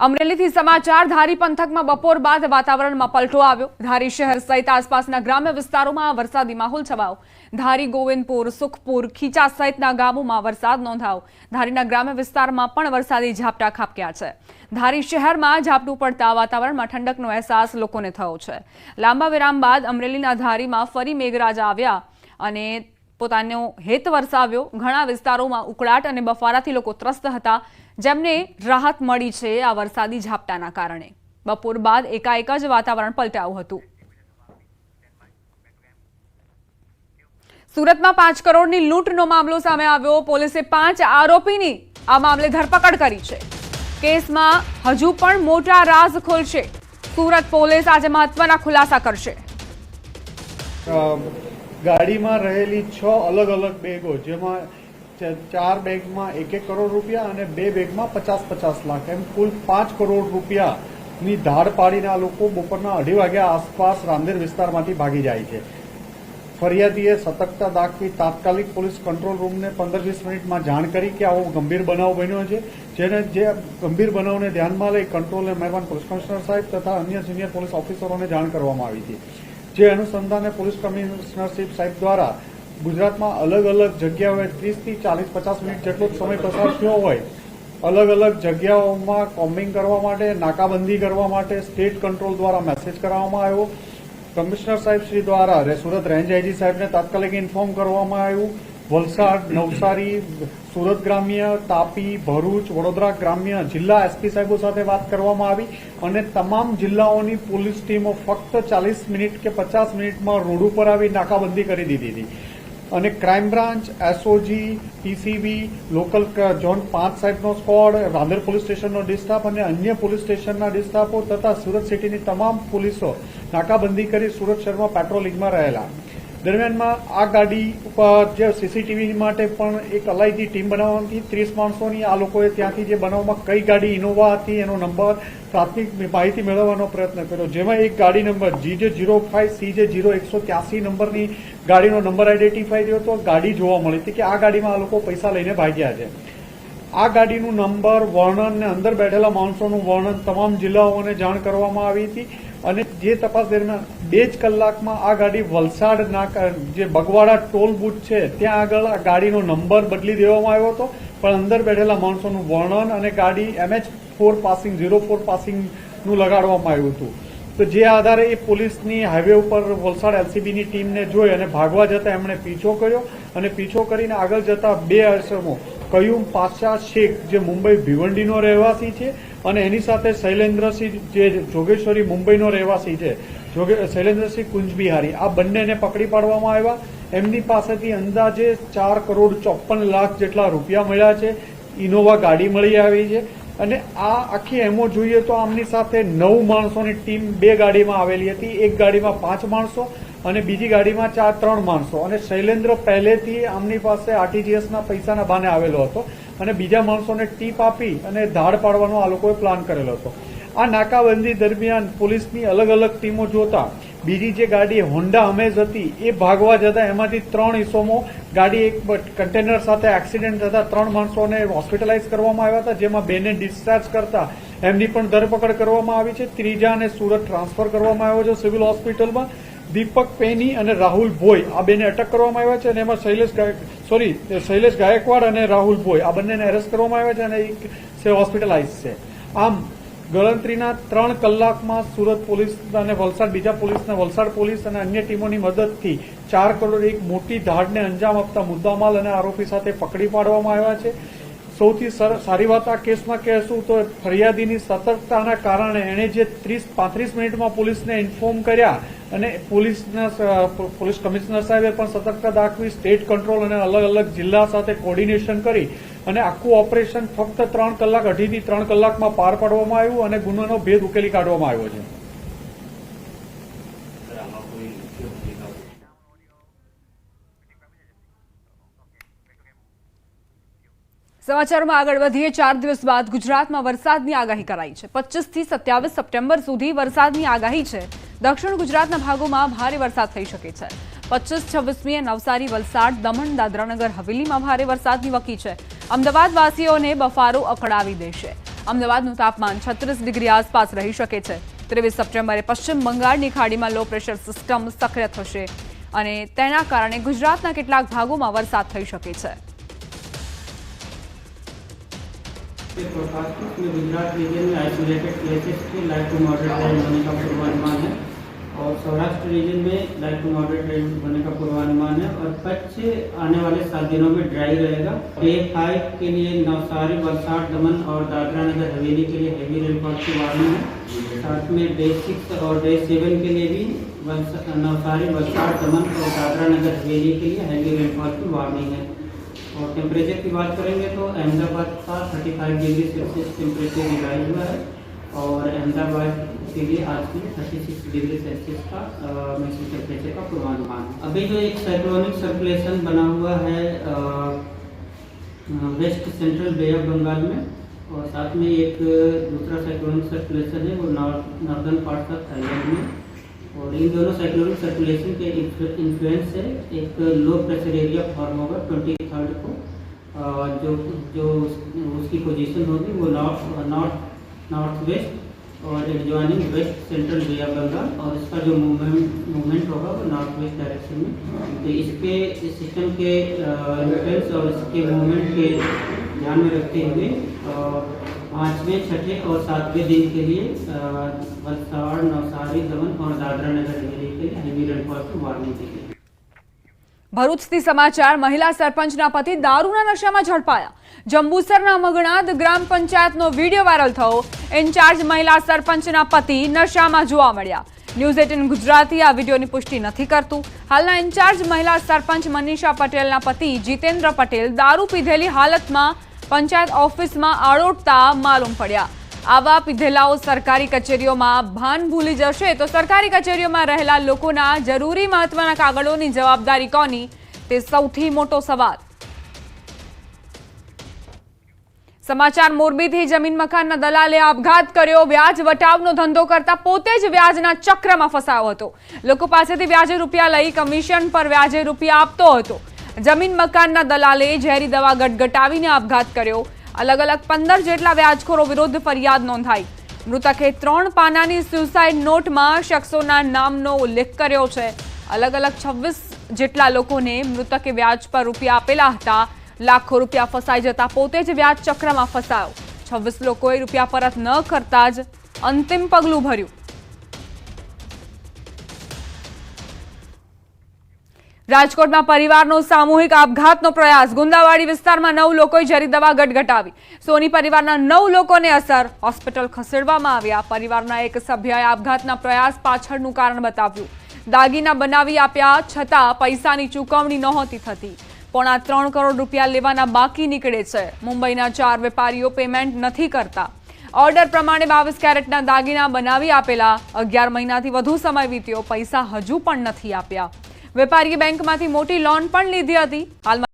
અમરેલીથી સમાચાર ધારી પંથકમાં બપોર બાદ વાતાવરણમાં પલટો આવ્યો। ધારી શહેર સહિત આસપાસના ગ્રામ્ય વિસ્તારોમાં વરસાદી માહોલ છવાયો। ધારી ગોવિંદપુર સુખપુર ખીચા સહિતના ગામોમાં વરસાદ નોંધાયો। ધારીના ગ્રામ્ય વિસ્તારમાં પણ વરસાદી ઝાપટા ખાબક્યા છે। ધારી શહેરમાં ઝાપટું પડતા વાતાવરણમાં ઠંડકનો અહેસાસ લોકોને થયો છે। લાંબા વિરામ બાદ અમરેલીના ધારીમાં ફરી મેઘરાજા આવ્યા અને પોતાનો હેત વરસાવ્યો। ઘણા વિસ્તારોમાં ઉકળાટ અને બફારાથી લોકો ત્રસ્ત હતા, જેમને રાહત મળી છે આ વરસાદી ઝાપટાના કારણે। બપોર બાદ એકાએક જ વાતાવરણ પલટાયું હતું। સુરતમાં 5 કરોડની લૂંટનો મામલો સામે આવ્યો। પોલીસે 5 આરોપીની આ મામલે ધરપકડ કરી છે। કેસમાં હજુ પણ મોટા રાઝ ખુલશે। સુરત પોલીસ આજે મહત્વના ખુલાસા કરશે। ગાડીમાં રહેલી 6 અલગ અલગ બેગો, જેમાં 4 બેગમાં 1 કરોડ રૂપિયા અને 2 બેગમાં 50-50 લાખ, એમ કુલ 5 કરોડ રૂપિયાની ધાડ પાડીને આ લોકો બપોરના 2:30 વાગ્યા આસપાસ રાંદેર વિસ્તારમાંથી ભાગી જાય છે। ફરિયાદીએ સતર્કતા દાખવી તાત્કાલિક પોલીસ કંટ્રોલ રૂમને 15-20 મિનિટમાં જાણ કરી કે આવો ગંભીર બનાવ બન્યો છે, જે ગંભીર બનાવને ધ્યાનમાં લઈ કંટ્રોલને મહેરબાન પોલીસ કમિશનર સાહેબ તથા અન્ય સિનિયર પોલીસ ઓફિસરોને જાણ કરવામાં આવી હતી। જે અનુસંધાને પોલીસ કમિશનરશીપ સાહેબ દ્વારા ગુજરાતમાં અલગ અલગ જગ્યાઓએ 30 થી 40-50 મિનિટ જેટલો સમય પસાર થયો હોય, અલગ અલગ જગ્યાઓમાં કોમ્બિંગ કરવા માટે, નાકાબંધી કરવા માટે સ્ટેટ કંટ્રોલ દ્વારા મેસેજ કરવામાં આવ્યો। કમિશનર સાહેબ શ્રી દ્વારા સુરત રેન્જ આઈજી સાહેબને તાત્કાલિક ઇન્ફોર્મ કરવામાં આવ્યું। વલસાડ, નવસારી, સુરત ગ્રામ્ય, તાપી, ભરૂચ, વડોદરા ગ્રામ્ય જિલ્લા એસપી સાહેબો સાથે વાત કરવામાં આવી અને તમામ જિલ્લાઓની પોલીસ ટીમો ફક્ત 40 મિનિટ કે 50 મિનિટમાં રોડ ઉપર આવી નાકાબંધી કરી દીધી હતી અને crime branch, SOG, PCB, local zone 5 સાહેબનો સ્ક્વોડ, રાંદેર પોલીસ સ્ટેશનનો ડિસ્ટાફ અને અન્ય પોલીસ સ્ટેશનના ડિસ્ટાફો તથા સુરત સિટીની તમામ પોલીસો નાકાબંધી કરી સુરત શહેરમાં પેટ્રોલિંગમાં રહેલા। દરમિયાનમાં આ ગાડી ઉપર જે સીસીટીવી માટે પણ એક અલાયદી ટીમ બનાવવાની 30 માણસોની, આ લોકોએ ત્યાંથી જે બનાવવામાં કઈ ગાડી ઇનોવા હતી એનો નંબર પ્રાથમિક માહિતી મેળવવાનો પ્રયત્ન કર્યો, જેમાં એક ગાડી નંબર GJ05CJ0183 નંબરની ગાડીનો નંબર આઈડેન્ટિફાઈ થયો હતો। ગાડી જોવા મળી હતી કે આ ગાડીમાં આ લોકો પૈસા લઈને ભાગ્યા છે। આ ગાડીનું નંબર, વર્ણન અને અંદર બેઠેલા માણસોનું વર્ણન તમામ જિલ્લાઓને જાણ કરવામાં આવી હતી અને જે તપાસ દરમિયાન 2 જ કલાકમાં આ ગાડી વલસાડના જે બગવાડા ટોલ બુથ છે ત્યાં આગળ આ ગાડીનો નંબર બદલી દેવામાં આવ્યો હતો, પણ અંદર બેઠેલા માણસોનું વર્ણન અને ગાડી MH4 પાસિંગ 04 પાસિંગનું લગાડવામાં આવ્યું હતું। તો જે આધારે એ પોલીસની હાઈવે ઉપર વલસાડ LCBની ટીમને જોઈ અને ભાગવા જતા એમણે પીછો કર્યો અને પીછો કરીને આગળ જતા 2 અરસમો કયુમ પાશા શેખ, જે મુંબઈ ભિવંડીનો રહેવાસી છે, અને એની સાથે શૈલેન્દ્રસિંહ, જે જોગેશ્વરી મુંબઈનો રહેવાસી છે, શૈલેન્દ્રસિંહ કુંજબિહારી, આ બંનેને પકડી પાડવામાં આવ્યા। એમની પાસેથી અંદાજે 4 કરોડ 54 લાખ જેટલા રૂપિયા મળ્યા છે। ઇનોવા ગાડી મળી આવી છે અને આ આખી એમો જોઈએ તો આમની સાથે 9 માણસોની ટીમ 2 ગાડીમાં આવેલી હતી। એક ગાડીમાં 5 માણસો અને બીજી ગાડીમાં 3 માણસો, અને શૈલેન્દ્ર પહેલેથી આમની પાસે આરટીજીએસના પૈસાના બાને આવેલો હતો અને બીજા માણસોને ટીપ આપી અને ધાડ પાડવાનો આ લોકોએ પ્લાન કરેલો હતો। આ નાકાબંધી દરમિયાન પોલીસની અલગ અલગ ટીમો જોતા બીજી જે ગાડી હોન્ડા અમેઝ હતી એ ભાગવા જતા એમાંથી 3 ઇસમો, ગાડી એક કન્ટેનર સાથે એક્સિડન્ટ થતા 3 માણસોને હોસ્પિટલાઇઝ કરવામાં આવ્યા હતા, જેમાં 2ને ડિસ્ચાર્જ કરતા એમની પણ ધરપકડ કરવામાં આવી છે। ત્રીજાને સુરત ટ્રાન્સફર કરવામાં આવ્યો છે સિવિલ હોસ્પિટલમાં। દીપક પેની અને રાહુલ ભોઈ, આ 2ને અટક કરવામાં આવ્યા છે અને એમાં શૈલેષ ગાયકવાડ અને રાહુલ ભોઈ, આ બંનેને એરેસ્ટ કરવામાં આવ્યા છે અને એક હોસ્પિટલાઇઝ છે। આમ ગણતરીના 3 કલાકમાં સુરત પોલીસ અને વલસાડ પોલીસ અને અન્ય ટીમોની મદદથી 4 કરોડ એક મોટી ધાડને અંજામ આપતા મુદ્દામાલ અને આરોપી સાથે પકડી પાડવામાં આવ્યા છે। સૌથી સારી વાત આ કેસમાં કહેશું તો ફરિયાદીની સતર્કતાના કારણે એણે જે 30-35 મિનિટમાં પોલીસને ઇન્ફોર્મ કર્યા અને પોલીસ કમિશનર સાહેબે પણ સતર્કતા દાખવી સ્ટેટ કંટ્રોલ અને અલગ અલગ જિલ્લા સાથે કોર્ડિનેશન કરી અને આખું ઓપરેશન ફક્ત 3 કલાક, 2.5 થી 3 કલાકમાં પાર પાડવામાં આવ્યું અને ગુનાનો ભેદ ઉકેલી કાઢવામાં આવ્યો છે। સમાચારોમાં આગળ વધીએ। 4 દિવસ બાદ ગુજરાતમાં વરસાદની આગાહી કરાઈ છે। 25 થી 27 સપ્ટેમ્બર સુધી વરસાદની આગાહી છે। દક્ષિણ ગુજરાતના ભાગોમાં ભારે વરસાદ થઈ શકે છે। 25-26મીએ નવસારી, વલસાડ, દમણ, દાદરાનગર હવેલીમાં ભારે વરસાદની વકી છે। અમદાવાદ વાસીઓને બફારો અકળાવી દેશે। અમદાવાદનું તાપમાન 36 ડિગ્રી આસપાસ રહી શકે છે. 23 સપ્ટેમ્બરે પશ્ચિમ બંગાળની ખાડીમાં લો પ્રેશર સિસ્ટમ સક્રિય થશે અને તેના કારણે ગુજરાતના કેટલાક ભાગોમાં વરસાદ થઈ શકે છે. गुजरात रीजन में आइसोलेटेड प्लेसेस के लाइट टू मॉडरेट रेन होने का पूर्वानुमान है और सौराष्ट्र रीजन में लाइट टू मॉडरेट रेन होने का पूर्वानुमान है और कच्छ आने वाले 7 दिनों में ड्राई रहेगा. डे 5 के लिए नवसारी, वलसाड, दमन और दादरा नगर हवेली के लिए हेवी रेनफॉल की वार्निंग है. साथ में डे 6 और डे 7 के लिए भी नवसारी, वलसाड, दमन और दादरा नगर हवेली के लिए हेवी रेनफॉल की वार्निंग है. और टेम्परेचर की बात करेंगे तो अहमदाबाद का 35 डिग्री सेल्सियस टेम्परेचर रिवाइज हुआ है और अहमदाबाद के लिए आज के लिए 36 डिग्री सेल्सियस का मैक्सिमम टेम्परेचर का पूर्वानुमान है. अभी जो एक साइक्लोनिक सर्कुलेशन बना हुआ है west central Bay of Bengal में और साथ में एक दूसरा साइक्लोनिक सर्कुलेशन है वो नॉर्दर्न पार्ट ऑफ थाईलैंड में. और इन दोनों साइक्लोनिक सर्कुलेशन के इन्फ्लुएंस से एक लो प्रेशर एरिया फॉर्म होगा 23rd को. जो उसकी पोजीशन होगी वो नॉर्थ वेस्ट और adjoining west central Bay of Bengal और इसका जो मूवमेंट होगा वो नॉर्थ वेस्ट डायरेक्शन में. तो इसके सिस्टम के इन्फ्लुएंस और इसके मूवमेंट के ध्यान में रखते हुए 5वें, 6ठे और 7वें दिन के लिए वलसाड़, नवसारी, दमन और दादरा नगर हवेली के लिए हेवी रेनफॉल की वार्निंग दी गई. ભરૂચથી સમાચાર. મહિલા સરપંચના પતિ દારૂના નશામાં ઝડપાયા. જંબુસરના મગણાદ ગ્રામ પંચાયતનો વિડીયો વાયરલ થયો. ઇન્ચાર્જ મહિલા સરપંચના પતિ નશામાં જોવા મળ્યા. ન્યૂઝ 18 ગુજરાતી આ વિડીયોની પુષ્ટિ નથી કરતું. હાલના ઇન્ચાર્જ મહિલા સરપંચ મનીષા પટેલના પતિ જીતેન્દ્ર પટેલ દારૂ પીધેલી હાલતમાં પંચાયત ઓફિસમાં આડોટતા માલુમ પડ્યા. આવા પીધેલાઓ સરકારી કચેરીઓમાં ભાન ભૂલી જશે તો સરકારી કચેરીઓમાં રહેલા લોકોના જરૂરી મહત્વના કાગળોની જવાબદારી કોની, તે સૌથી મોટો સવાલ. સમાચાર મોરબીથી. જમીન મકાનના દલાલે આપઘાત કર્યો. વ્યાજ વટાવનો ધંધો કરતા પોતે જ વ્યાજના ચક્રમાં ફસાયો હતો. લોકો પાસેથી વ્યાજે રૂપિયા લઈ કમિશન પર વ્યાજે રૂપિયા આપતો હતો. જમીન મકાનના દલાલે ઝેરી દવા ગટગટાવીને આપઘાત કર્યો. અલગ અલગ 15 જેટલા વ્યાજખોરો વિરુદ્ધ ફરિયાદ નોંધાઈ. મૃતકે 3 પાનાની સુસાઇડ નોટમાં શખ્સોના નામનો ઉલ્લેખ કર્યો છે. અલગ અલગ 26 જેટલા લોકોને મૃતકે વ્યાજ પર રૂપિયા આપેલા હતા. લાખો રૂપિયા ફસાઈ જતા પોતે જ વ્યાજ ચક્રમાં ફસાયો. 26 લોકોએ રૂપિયા પરત ન કરતા જ અંતિમ પગલું ભર્યું. રાજકોટમાં પરિવારનો સામૂહિક આપઘાતનો પ્રયાસ. ગુંદાવાડી વિસ્તારમાં 9 લોકોએ ઝેરી દવા ગટગટાવી. સોની પરિવારના 9 લોકોને અસર. હોસ્પિટલ ખસેડવામાં આવ્યા. પરિવારના એક સભ્યએ આપઘાતના પ્રયાસ પાછળનું કારણ બતાવ્યું. દાગીના બનાવી આપ્યા છતાં પૈસાની ચૂકવણી નહોતી થતી. 3.25 કરોડ રૂપિયા લેવાના બાકી નીકળે છે. મુંબઈના 4 વેપારીઓ પેમેન્ટ નથી કરતા. ઓર્ડર પ્રમાણે 22 કેરેટના દાગીના બનાવી આપેલા. 11 મહિનાથી વધુ સમય વીત્યો. પૈસા હજુ પણ નથી આપ્યા. વેપારીએ બેંકમાંથી મોટી લોન પણ લીધી હતી. હાલમાં